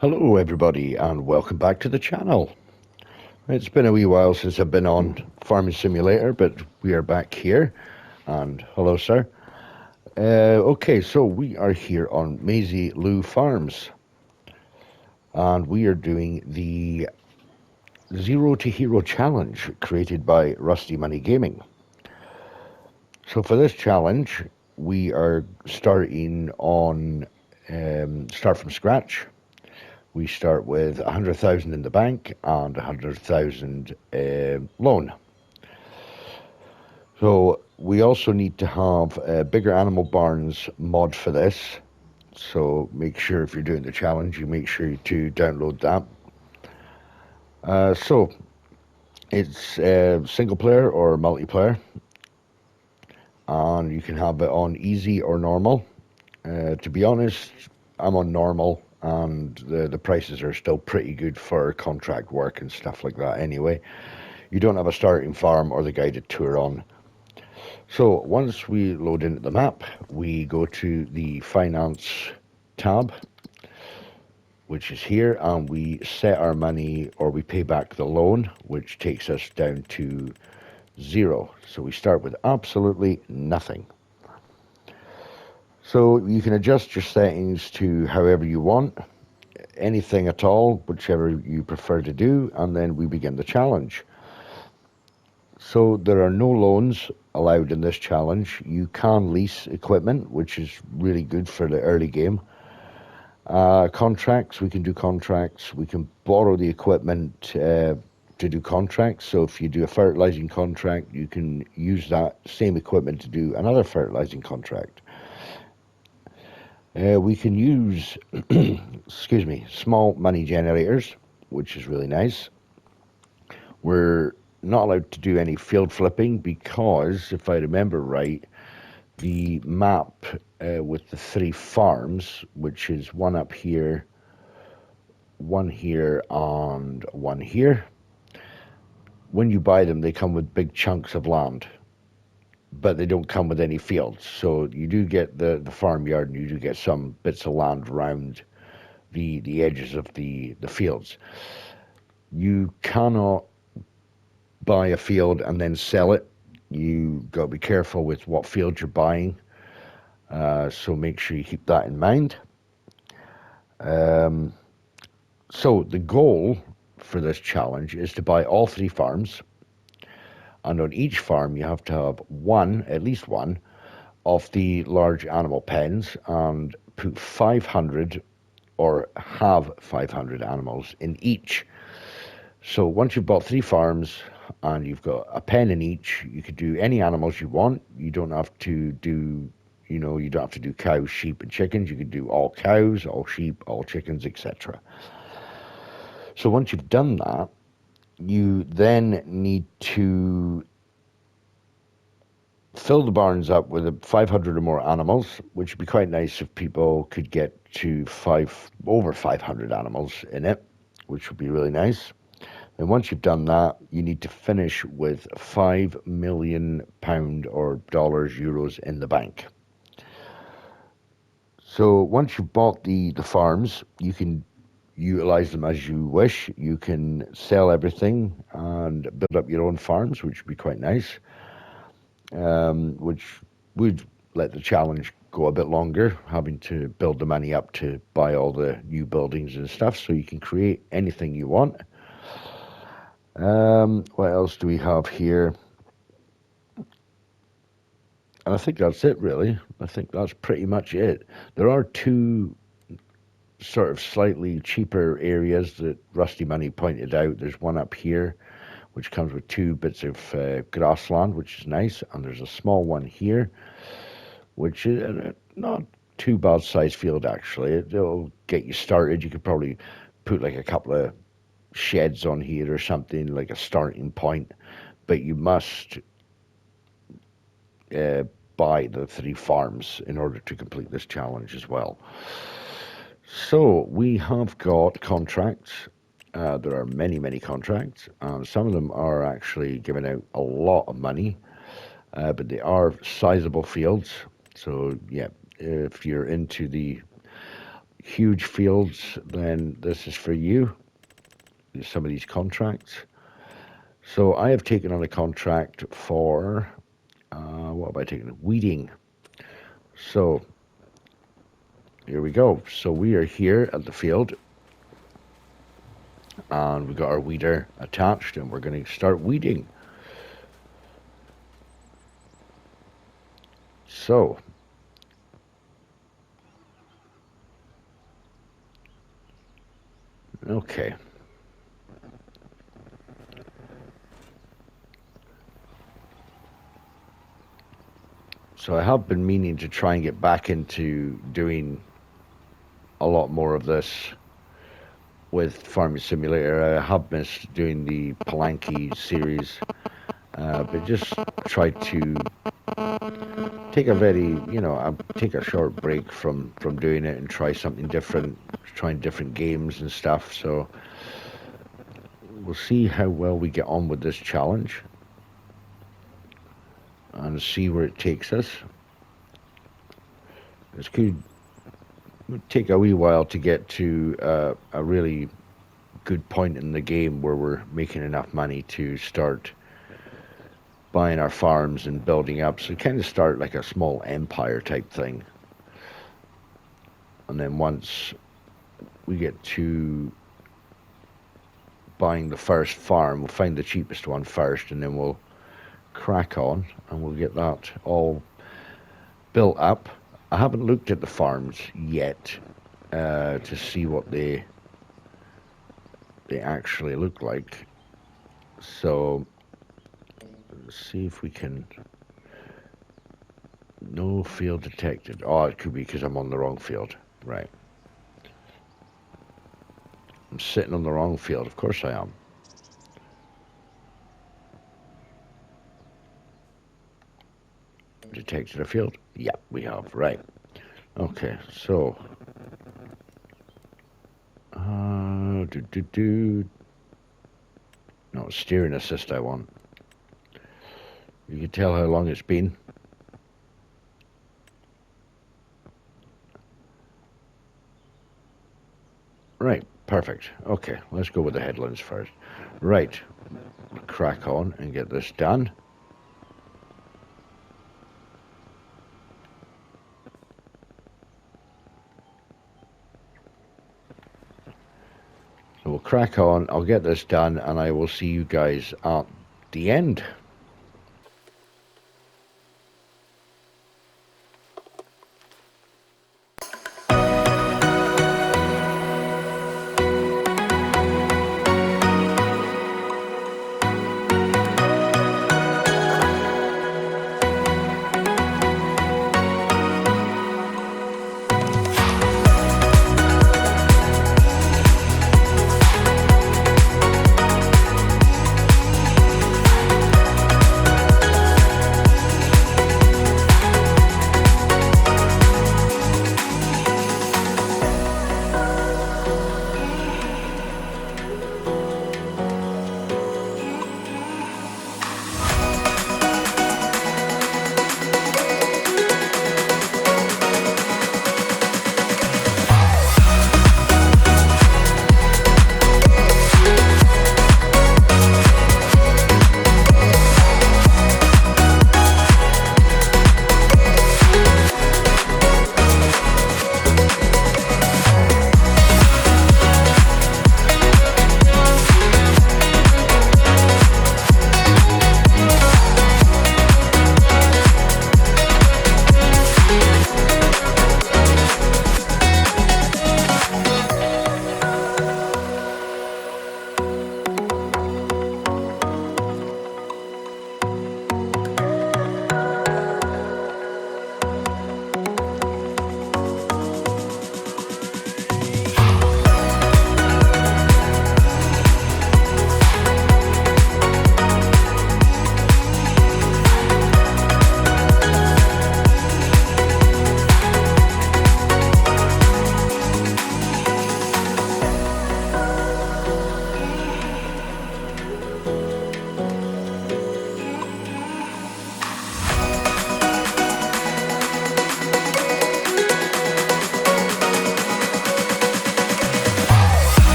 Hello everybody and welcome back to the channel. It's been a wee while since I've been on Farming Simulator, but we are back here. And hello sir. Okay, so we are here on Maizy Lou Farms. And we are doing the Zero to Hero Challenge created by RustyMoneyGaming. So for this challenge, we are starting on start from scratch. We start with 100,000 in the bank and 100,000 loan. So we also need to have a bigger animal barns mod for this. So make sure if you're doing the challenge, you make sure to download that. So it's single player or multiplayer, and you can have it on easy or normal. To be honest, I'm on normal, and the prices are still pretty good for contract work and stuff like that anyway. You don't have a starting farm or the guided tour on. So once we load into the map, we go to the finance tab, which is here, and we set our money, or we pay back the loan, which takes us down to 0. So we start with absolutely nothing. So you can adjust your settings to however you want, anything at all, whichever you prefer to do, and then we begin the challenge. So there are no loans allowed in this challenge. You can lease equipment, which is really good for the early game. Contracts, we can do contracts. We can borrow the equipment to do contracts. So if you do a fertilizing contract, you can use that same equipment to do another fertilizing contract. We can use, excuse me, small money generators, which is really nice. We're not allowed to do any field flipping because, if I remember right, the map with the 3 farms, which is one up here, one here, and one here, when you buy them, they come with big chunks of land, but they don't come with any fields. So you do get the farmyard, and you do get some bits of land around the edges of the fields. You cannot buy a field and then sell it. You got to be careful with what field you're buying, so make sure you keep that in mind. So the goal for this challenge is to buy all 3 farms, and on each farm you have to have at least one of the large animal pens, and put 500 or have 500 animals in each. So once you've bought 3 farms and you've got a pen in each, you could do any animals you want. You don't have to do, you don't have to do cows, sheep, and chickens. You could do all cows, all sheep, all chickens, etc. So once you've done that, you then need to fill the barns up with 500 or more animals, which would be quite nice if people could get to over 500 animals in it, which would be really nice. And once you've done that, you need to finish with £5 million or dollars, euros in the bank. So once you've bought the farms, you can utilize them as you wish. You can sell everything and build up your own farms, which would be quite nice, which would let the challenge go a bit longer, having to build the money up to buy all the new buildings and stuff, so you can create anything you want. What else do we have here? And I think that's it, really. I think that's pretty much it. There are 2 sort of slightly cheaper areas that Rusty Money pointed out. There's one up here, which comes with 2 bits of grassland, which is nice. And there's a small one here, which is not too bad size field, actually. It'll get you started. You could probably put like a couple of sheds on here or something, like a starting point, but you must buy the 3 farms in order to complete this challenge as well. So we have got contracts. There are many contracts, and some of them are actually giving out a lot of money, but they are sizable fields. So yeah, if you're into the huge fields, then this is for you. Some of these contracts. So I have taken on a contract for, what have I taken? Weeding. So here we go. So we are here at the field, and we've got our weeder attached, and we're going to start weeding. So okay. So I have been meaning to try and get back into doing a lot more of this with Farming Simulator. I have missed doing the Palanque series, but just try to take a take a short break from doing it and try something different, trying different games and stuff. So we'll see how well we get on with this challenge and see where it takes us. This could take a wee while to get to a really good point in the game where we're making enough money to start buying our farms and building up. So kind of start like a small empire type thing. And then once we get to buying the first farm, we'll find the cheapest one first, and then we'll crack on and we'll get that all built up. I haven't looked at the farms yet to see what they actually look like. So let's see if we can. No field detected. Oh, it could be because I'm on the wrong field. Right. I'm sitting on the wrong field. Of course I am. Detected a field? Yeah, we have. Right. Okay, so no, steering assist I want. You can tell how long it's been. Right, perfect. Okay, let's go with the headlands first. Right, crack on and get this done. So we'll crack on, I'll get this done, and I will see you guys at the end.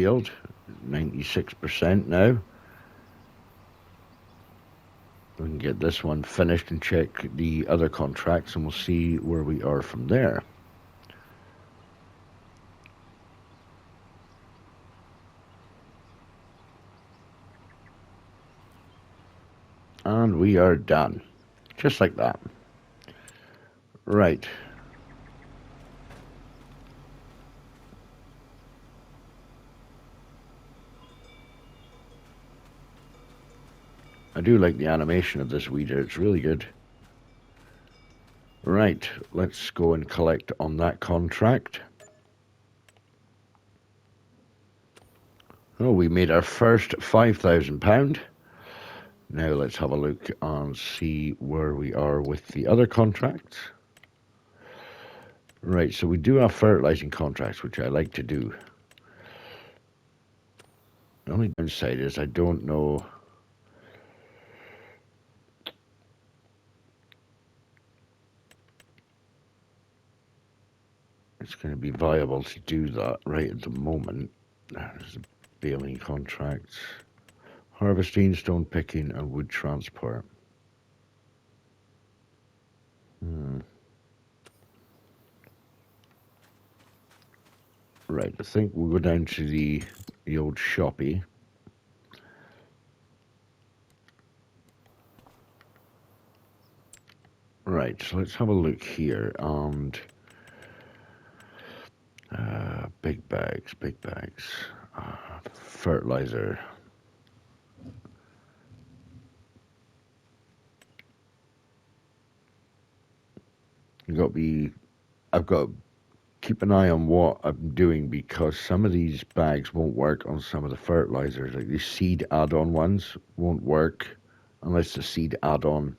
field, 96% now. We can get this one finished and check the other contracts, and we'll see where we are from there. And we are done. Just like that. Right. I do like the animation of this weeder. It's really good. Right. Let's go and collect on that contract. Oh, we made our first £5,000. Now let's have a look and see where we are with the other contracts. Right, so we do have fertilizing contracts, which I like to do. The only downside is I don't know. It's going to be viable to do that right at the moment. There's the baling contracts. Harvesting, stone picking, and wood transport. Right, I think we'll go down to the old shoppy. Right, so let's have a look here. And big bags. Fertilizer. I've got to keep an eye on what I'm doing, because some of these bags won't work on some of the fertilizers. Like the seed add-on ones won't work unless the seed add-on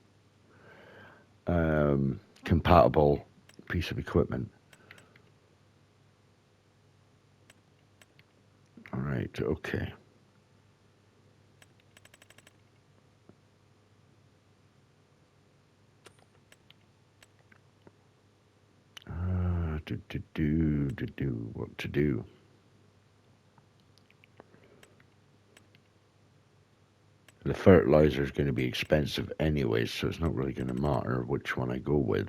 compatible piece of equipment. All right, okay. What to do? The fertilizer is going to be expensive anyway, so it's not really going to matter which one I go with.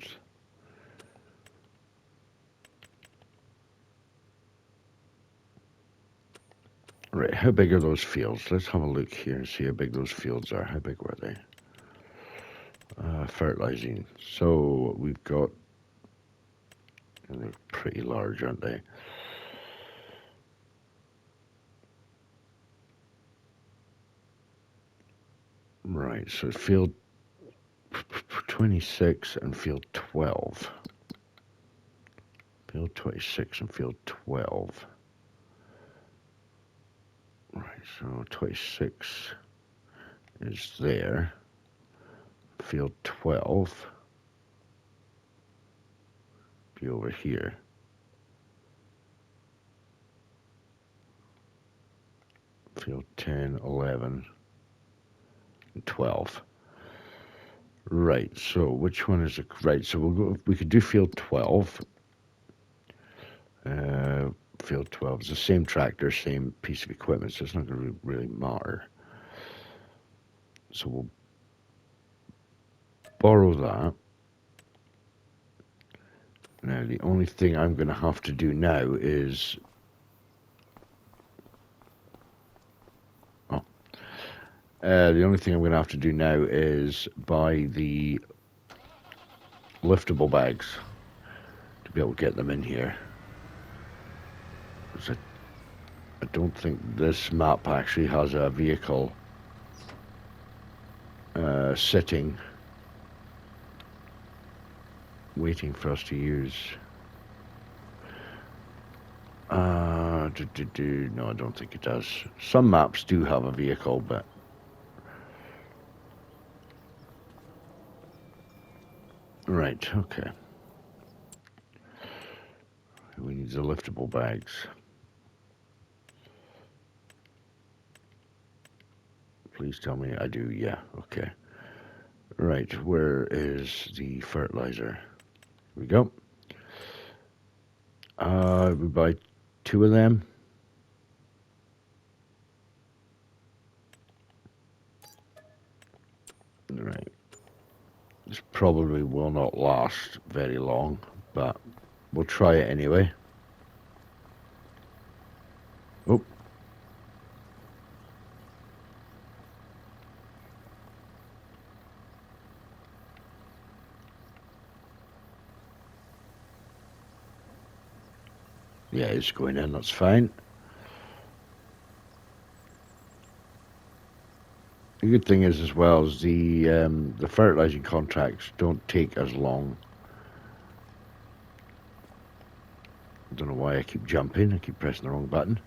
Right, how big are those fields? Let's have a look here and see how big those fields are. How big were they? Fertilizing. So we've got, and they're pretty large, aren't they? Right, so field 26 and field 12. Field 26 and field 12. Right, so 26 is there. Field 12 be over here. Field 10, 11, and 12. Right, so which one is it? Right, so we could do field 12. Field 12 is the same tractor, same piece of equipment, so it's not going to really matter. So we'll borrow that. Now, the only thing I'm going to have to do now is... the only thing I'm going to have to do now is buy the liftable bags to be able to get them in here. I don't think this map actually has a vehicle sitting, waiting for us to use. No, I don't think it does. Some maps do have a vehicle, but... Right, okay. We need the liftable bags. Please tell me I do, yeah, okay. Right, where is the fertilizer? Here we go. We buy 2 of them. probably will not last very long, but we'll try it anyway. Oh. Yeah, it's going in, that's fine. The good thing is, as well, is the fertilizing contracts don't take as long. I don't know why I keep jumping. I keep pressing the wrong button.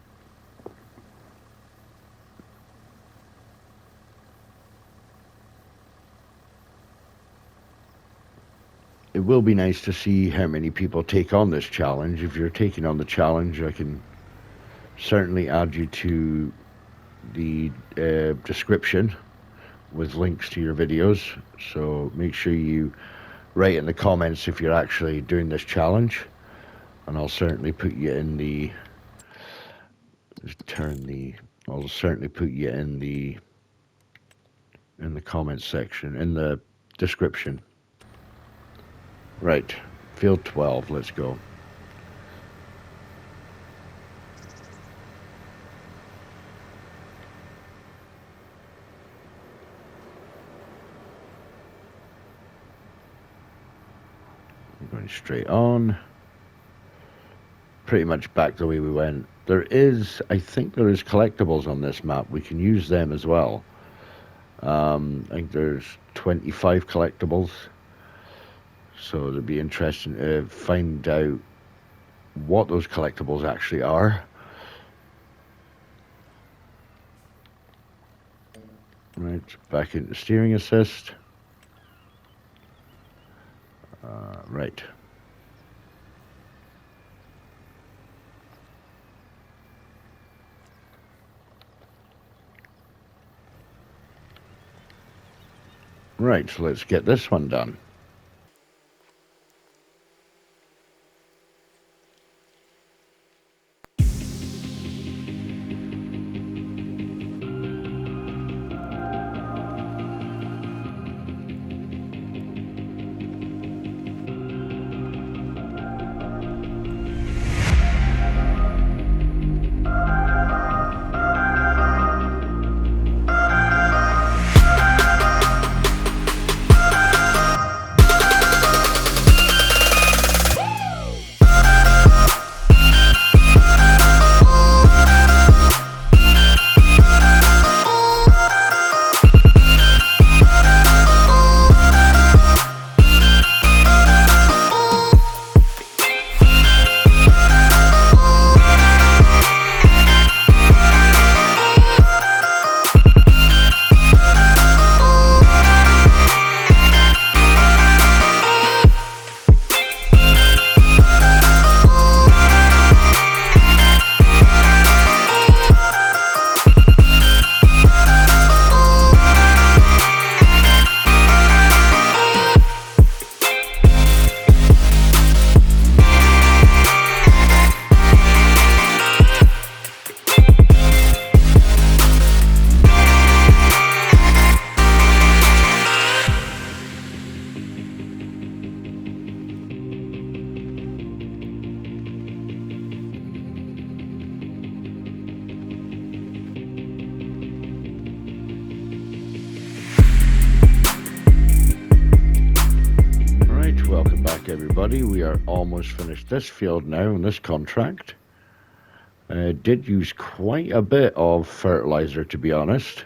It will be nice to see how many people take on this challenge. If you're taking on the challenge, I can certainly add you to the description with links to your videos. So make sure you write in the comments if you're actually doing this challenge, and I'll certainly put you in the I'll certainly put you in the comments section, in the description. Right, field 12, let's go. I'm going straight on. Pretty much back the way we went. I think there is collectibles on this map. We can use them as well. I think there's 25 collectibles. So it'll be interesting to find out what those collectibles actually are. Right, back into steering assist. Right. Right, so let's get this one done. Everybody, we are almost finished this field now in this contract. Did use quite a bit of fertilizer, to be honest,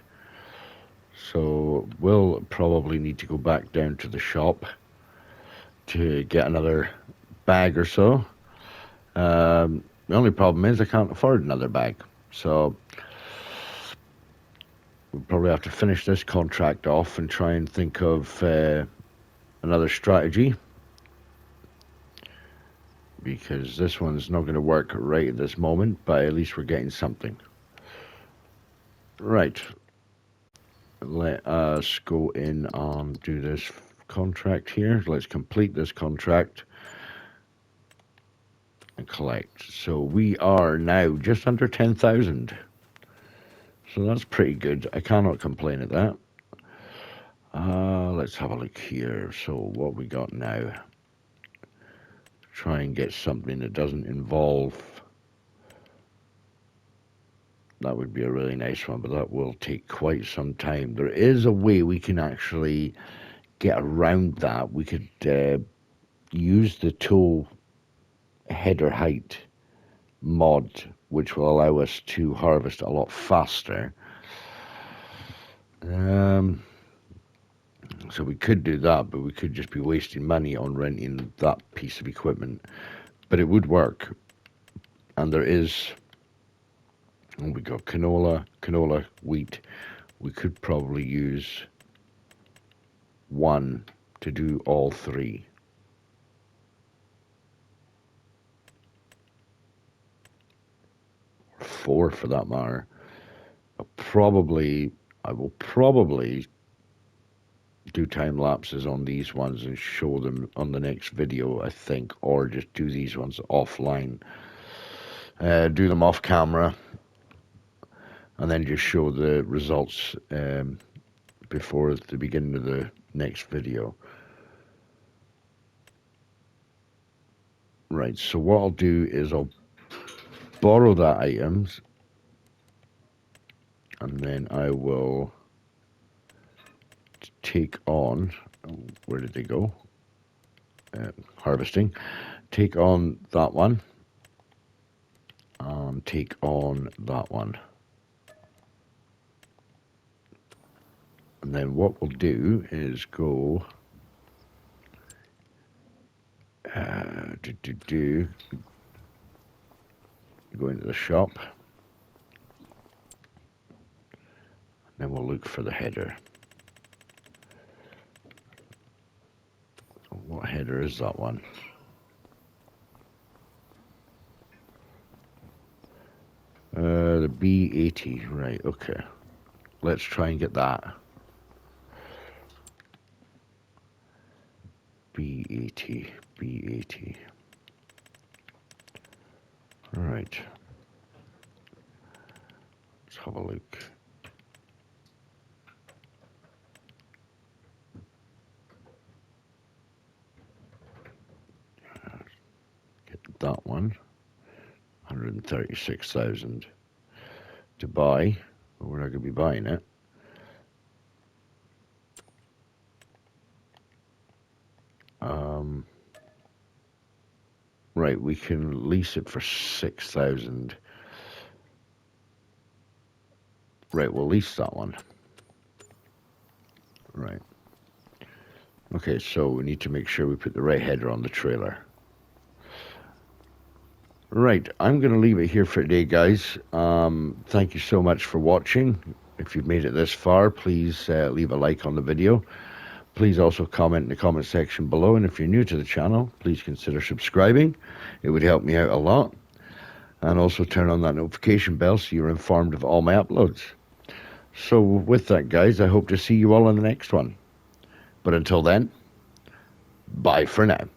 so we'll probably need to go back down to the shop to get another bag or so. The only problem is I can't afford another bag, so we'll probably have to finish this contract off and try and think of another strategy, because this one's not going to work right at this moment, but at least we're getting something. Right. Let us go in and do this contract here. Let's complete this contract and collect. So we are now just under 10,000. So that's pretty good. I cannot complain at that. Let's have a look here. So what we got now? Try and get something that doesn't involve. That would be a really nice one, but that will take quite some time. There is a way we can actually get around that. We could use the tool header height mod, which will allow us to harvest a lot faster. So we could do that, but we could just be wasting money on renting that piece of equipment. But it would work. And there is, we got canola, wheat. We could probably use one to do all three. Or four for that matter. I will probably do time lapses on these ones and show them on the next video, I think, or just do these ones offline. Do them off camera and then just show the results before the beginning of the next video. Right, so what I'll do is I'll borrow that items and then I will take on, where did they go? Harvesting. Take on that one and take on that one. And then what we'll do is go go into the shop. Then we'll look for the header. What header is that one? The B80, right, okay. Let's try and get that. B80. All right. Let's have a look. Get that one. 136,000 to buy. But we're not going to be buying it. Right, we can lease it for 6,000. Right, we'll lease that one. Right. Okay, so we need to make sure we put the right header on the trailer. Right, I'm going to leave it here for today, guys. Thank you so much for watching. If you've made it this far, please leave a like on the video. Please also comment in the comment section below. And if you're new to the channel, please consider subscribing. It would help me out a lot. And also turn on that notification bell so you're informed of all my uploads. So with that, guys, I hope to see you all in the next one. But until then, bye for now.